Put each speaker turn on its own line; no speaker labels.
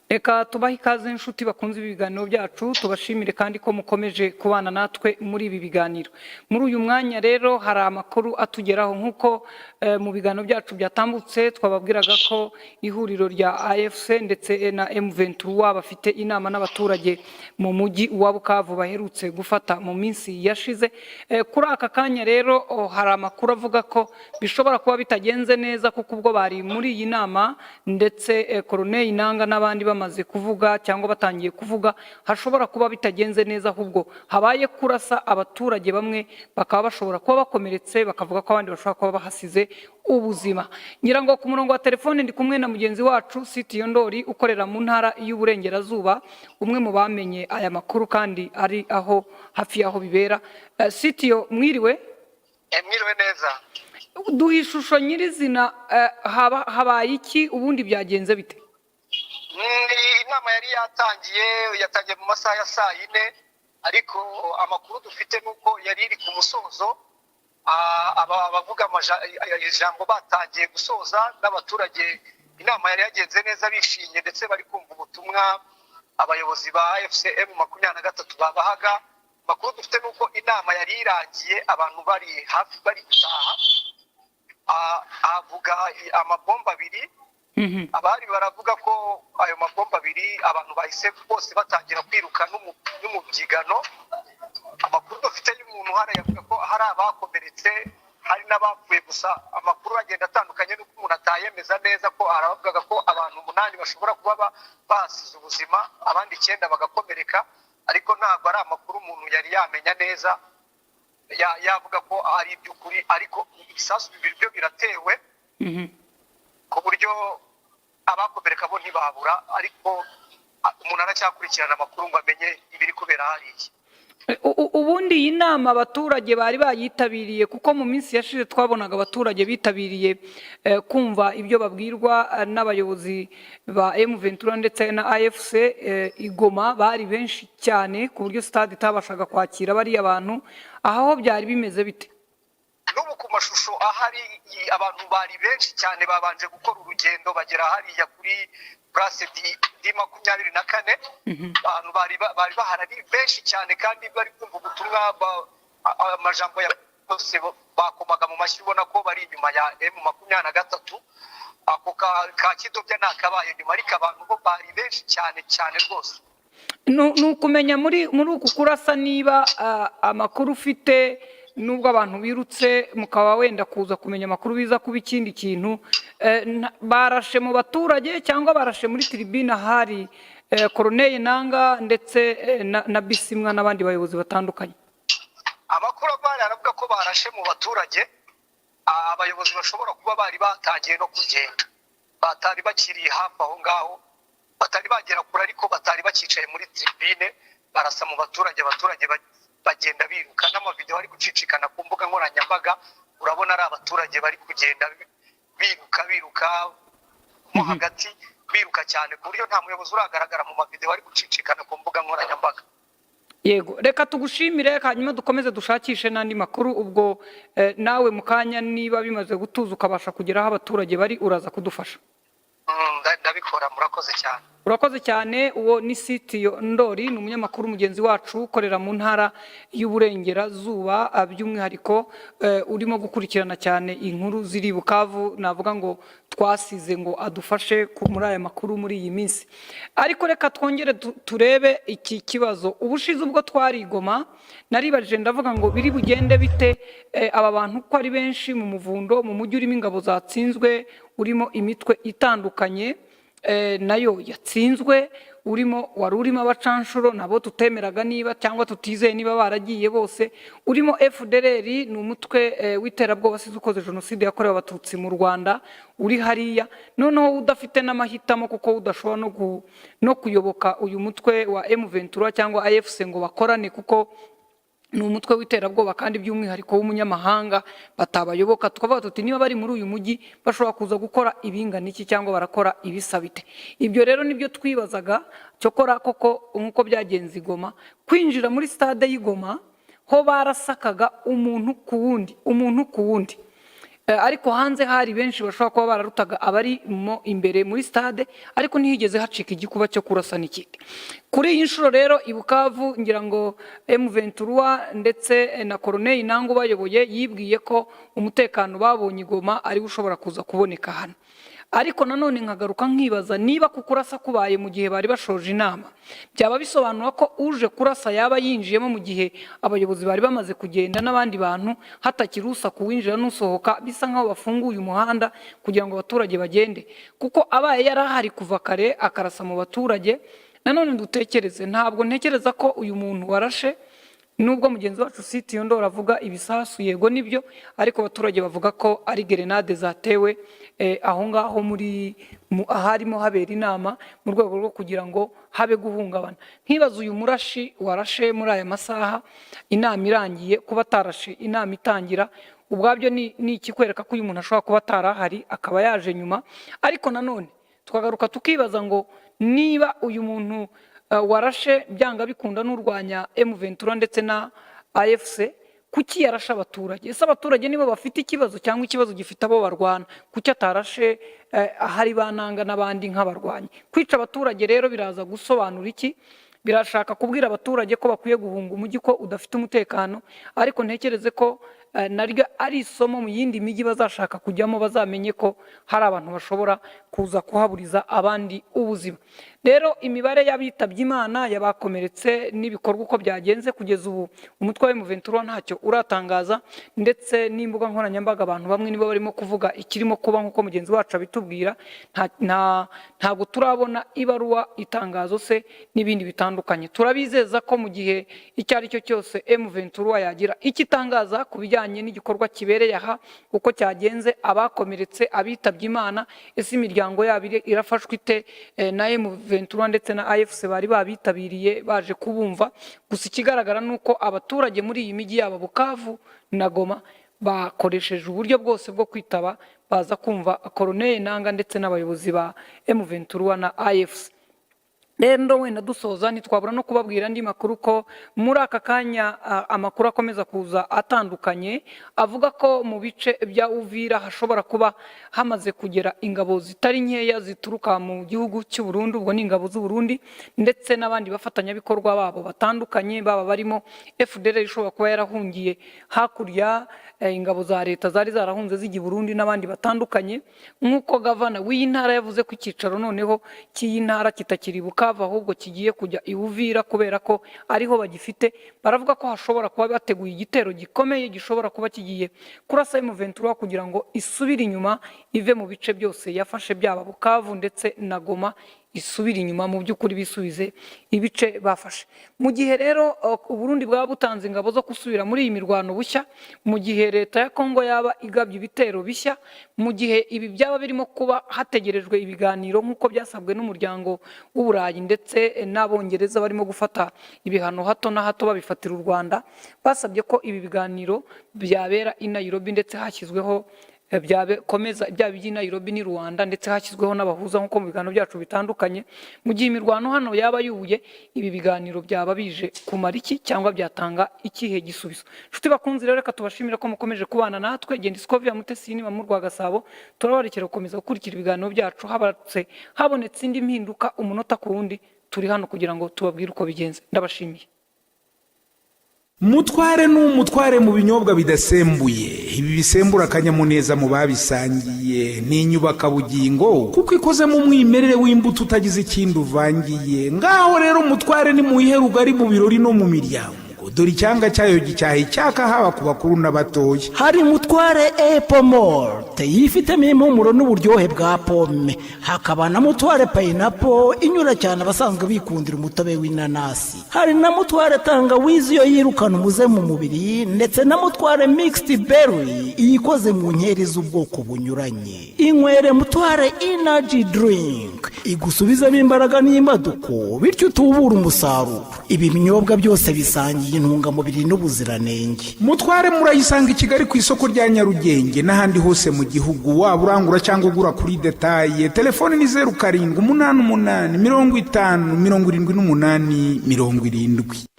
Reka tubahe ikaze inshuti bakunze ibiganiro byacu, tubashimire kandi ko mukomeje kubana natwe muri ibi biganiro. Muri uyu mwanya rero hari amakuru atugeraho nk'uko mu biganiro byacu byatambutse twababwiraga ko ihuriro rya AFC ndetse na M23 bafite inama n'abaturage mu mujyi wa Bukavu baherutse gufata mu minsi yashize. Kuri aka kanya rero hari amakuru avuga ko bishobora kuba bitagenze neza kuko ubwo bari muri iyi nama ndetse Colonel Nanga n'abandi bamaze kuvuga cyangwa batangiye kuvuga hashobora kuba bitagenze neza, ahubwo habaye kurasa abaturage bamwe bakaba bashobora kuba bakomeretse, bakavuga ko abandi bashobora kuba bahasize ubuzima. Ngira ngo ku murongo wa telefone ndi kumwe na mugenzi wacu Sitio Ndori ukorera mu ntara y'Uburengerazuba, umwe mu bamenye aya makuru kandi ari aho hafi yaho bibera. Sitio, mwiriwe?
Mwiriwe neza.
Duha ishusho nyirizina, habaye iki ubundi byagenze bite?
Inama yari yatangiye mu masaha ya saa yine, ariko amakuru dufite nuko yari iri ku musozo. Abavuga ijambo batangiye gusoza n'abaturage, inama yari yagenze neza bishimye ndetse bari kumva ubutumwa abayobozi ba AFC M23 babahaga. Amakuru dufite nuko inama yari irangiye abantu bari hafi bari gutaha. Avuga amabomba abiri. Abari baravuga ko ayo mabomba abiri abantu bahise bose batangira kwiruka n'umubyigano. Amakuru dufite y'umuntu hari yavuga ko hari abakomeretse, hari n'abapfuye, gusa amakuru agenda atandukanye n'uko umuntu atayemeza neza, ko aravuga ko abantu 8 bashobora kuba basize ubuzima, abandi 9 bagakomereka, ariko ntabwo ari amakuru umuntu yari yamenya neza. Yavuga ko ari iby'ukuri, ariko ibisasu bibiri byo biratewe ku buryo abakomereka bo ntibabura, ariko umuntu aracyakurikirana amakuru ngo amenye ibiri kubera hariya.
Ubundi iyi nama abaturage bari bayitabiriye, kuko mu minsi yashize twabonaga abaturage bitabiriye kumva ibyo babwirwa n'abayobozi ba M23 ndetse na AFC Igoma, bari benshi cyane ku buryo stade itabashaga kwakira bari abantu. Aho byari bimeze bite?
N'ubu ku mashusho ahari abantu bari benshi cyane, babanje gukora urugendo bagera hariya kuri place di 24. Abantu bari bahari benshi cyane kandi bari kumva ubutumwa, amajambo ya bose bakomaga mu mashyi, ubona ko bari inyuma ya M23. Ako ka kidobya nakabaye nyuma, ariko abantu bo bari benshi cyane rwose.
Nukumenya muri uku kurasa niba amakuru ufite, nubwo abantu birutse mukaba wenda kuza kumenya amakuru biza kuba ikindi kintu, barashe mu baturage cyangwa barashe muri tribune hari Colonel Nanga ndetse na Bisimwa n'abandi bayobozi batandukanye?
Amakuru abari aravuga ko barashe mu baturage. Abayobozi bashobora kuba bari batangiye no kugenda, batari bakiri hafi aho ngaho, batari bagera kure, ariko batari bakicaye muri tribune, barasa mu baturage bagenda biruka. N'amavideo ari gucicikana ku mbuga nkoranyambaga, urabona ari abaturage bari kugenda biruka mo hagati, biruka cyane ku buryo nta muyobozi uragaragara mu mavideo ari gucicikana ku mbuga nkoranyambaga.
Yego, reka tugushimire, hanyuma dukomeze dushakishe n'andi makuru. Ubwo nawe mukanya niba bimaze gutuza ukabasha kugera aho abaturage bari, uraza kudufasha.
Ndabikora, murakoze cyane.
Urakoze cyane. Uwo ni Sitio Ndori, ni umunyamakuru mugenzi wacu ukorera mu ntara y'Uburengerazuba, by'umwihariko urimo gukurikirana cyane inkuru ziri Bukavu. Navuga ngo twasize ngo adufashe muri aya makuru muri iyi minsi. Ariko reka twongere turebe iki kibazo. Ubushize ubwo twari Goma, naribajije ndavuga ngo biri bugende bite, aba bantu ko ari benshi mu muvundo, mu mujyi urimo ingabo zatsinzwe, urimo imitwe itandukanye nayo yatsinzwe, wari urimo abacanshuro nabo tutemeraga niba cyangwa tutizeye niba baragiye bose, urimo FDLR, ni umutwe w'iterabwoba size ukoze jenoside yakorewe abatutsi mu Rwanda, uri hariya. Noneho udafite n'amahitamo kuko udashobora no kuyoboka uyu mutwe wa M23 cyangwa AFC ngo bakorane, kuko ni umutwe w'iterabwoba kandi by'umwihariko w'umunyamahanga batabayoboka. Tukavuga tuti niba bari muri uyu mujyi bashobora kuza gukora ibingana iki cyangwa barakora ibisabite. Ibyo rero nibyo twibazaga, cyokora koko nkuko byagenze i Goma, kwinjira muri stade y'Igoma ho barasakaga umuntu ku wundi. ariko hanze hari benshi bashobora kuba bararutaga abarimo imbere muri stade, ariko ntihigeze hacika igikuba cyo kurasa n'ikindi. Kuri iyi nshuro rero i Bukavu ngira ngo M23 ndetse na Corneille Nango bayoboye yibwiye ko umutekano babonye Goma ari ushobora kuza kuboneka hano. Ariko nanone nkagaruka nkibaza niba kukurasa kubaye mu gihe bari bashoje inama, byaba bisobanura ko uje kurasa yaba yinjiyemo mu gihe abayobozi bari bamaze kugenda n'abandi bantu hatakirusa kuwinjira n'usohoka, bisa nkaho bafunguye umuhanda kugira ngo abaturage bagende, kuko abaye yarahari kuva kare akarasa mu baturage. Nanone dutekereze, ntabwo ntekereza ko uyu muntu warashe, nubwo mugenzi wacu Sitio Ndora avuga ibisasu, yego nibyo, ariko abaturage bavuga ko ari grenade zatewe aho ngaho muri aharimo habera inama mu rwego rwo kugira ngo habe guhungabana. Nkibaza uyu murashi warashe muri aya masaha inama irangiye, kuba atarashe inama itangira, ubwabyo ni ikikwereka ko uyu muntu ashobora kuba atarahari akaba yaje nyuma. Ariko nanone twagaruka tukibaza ngo niba uyu muntu warashe byanga bikunda n'urwanya M23 ndetse na AFC, kuki yarasha abaturage? Ese abaturage nibo bafite ikibazo cyangwa ikibazo gifite abo barwana? Kuki atarashe ahari bananga n'abandi nk'abarwanyi? Kwica abaturage rero biraza gusobanura iki? Birashaka kubwira abaturage ko bakwiye guhunga umujyi ko udafite umutekano, ariko ntekereze ko naryo ari isomo mu yindi migi bazashaka kujyamo, bazamenye ko hari abantu bashobora kuza kuhaburiza abandi ubuzima. Rero imibare y'abitabye Imana, yabakomeretse n'ibikorwa uko byagenze kugeza ubu, umutwe wa M23 ntacyo uratangaza, ndetse n'imbuga nkoranyambaga abantu bamwe nibo barimo kuvuga ikirimo kuba nk'uko mugenzi wacu abitubwira. Ntabwo turabona ibaruwa, itangazo se n'ibindi bitandukanye. Turabizeza ko mu gihe icyo ari cyo cyose M23 yagira ikitangaza ku bijyanye n'igikorwa kibereye aha uko cyagenze, abakomeretse, abitabye Imana, ese imiryango yabo irafashwe ite na M23 ndetse na AFC bari babitabiriye baje kubumva. Gusa ikigaragara nuko abaturage muri iyi migi yabo Bukavu na Goma bakoresheje uburyo bwose bwo kwitaba baza kumva Corneille Nango ndetse n'abayobozi ba M23 na AFC. Rero wenda dusoza ntitwabura no kubabwira andi makuru ko muri aka kanya amakuru akomeza kuza atandukanye avuga ko mu bice bya Uvira hashobora kuba hamaze kugera ingabo zitari nkeya zituruka mu gihugu cy'u Burundi, ubwo ni ingabo z'u Burundi ndetse n'abandi bafatanyabikorwa babo batandukanye, baba barimo FDL ishobora kuba yarahungiye hakurya, ingabo za leta zari zarahunze zijya Burundi n'abandi batandukanye. Nk'uko gavana w'iyi ntara yavuze ko icyicaro noneho cy'iyi ntara kitakiri Bukavu ahubwo kigiye kujya i Uvira kubera ko ariho bagifite, baravuga ko hashobora kuba bateguye igitero gikomeye gishobora kuba kigiye kurasa M23 kugira ngo isubire inyuma ive mu bice byose yafashe, byaba Bukavu ndetse na Goma, isubira inyuma mu by'ukuri bisubize ibice bafashe. Mu gihe rero Uburundi bwaba butanze ingabo zo gusubira muri iyi mirwano bushya, mu gihe leta ya Kongo yaba igabye ibitero bishya, mu gihe ibi byaba birimo kuba hategerejwe ibiganiro nk'uko byasabwe n'umuryango w'Uburayi ndetse n'Abongereza barimo gufata ibihano hato na hato babifatira u Rwanda, basabye ko ibi biganiro byabera i Nairobi ndetse hashyizweho komeza ibya by'i Nairobi ni Rwanda, ndetse hashyizweho n'abahuza nk'uko mu biganiro byacu bitandukanye. Mu gihe imirwano hano yaba yubuye, ibi biganiro byaba bije kumara iki cyangwa byatanga ikihe gisubizo? Nshuti bakunzi rero, reka tubashimire ko mukomeje kubana natwe. Genda Scovia Mutesini mu Rwagasabo, turabarekera gukomeza gukurikira ibiganiro byacu, habonetse indi mpinduka umunota ku wundi, turi hano kugira ngo tubabwire uko bigenze. Ndabashimiye.
Mutware n'umutware mu binyobwa bidasembuye, ibi bisembura akanyamuneza mu babisangiye, ni inyubakabugingo kuko ikoze mu mwimerere w'imbuto utagize ikindi uvangiye. Ngaho rero mutware ni muyihe rugari mu birori no mu miryango, dore icyanga cyayo gicyaha icyaka haba ku bakuru n'abatoya.
Hari Mutware Apple Malt yifitemo impumuro n'uburyohe bwa pome, hakaba na Mutware Pineapple inyura cyane abasanzwe bikundira umutobe w'inanasi. Hari na Mutware Tangawizi yo yirukana umuze mu mubiri, ndetse na Mutware Mixed Berry iyikoze mu nkeri z'ubwoko bunyuranye. Inywere Mutware Energy Drink igusubizamo imbaraga n'imbaduko, bityo utubura umusaruro. Ibi binyobwa byose bisangiye intungamubiri n'ubuziranenge.
Mutware murayisanga i Kigali ku isoko rya Nyarugenge n'ahandi hose mu gihugu, waba urangura cyangwa ugura kuri detaye. Telefone ni 0788 50 78 70.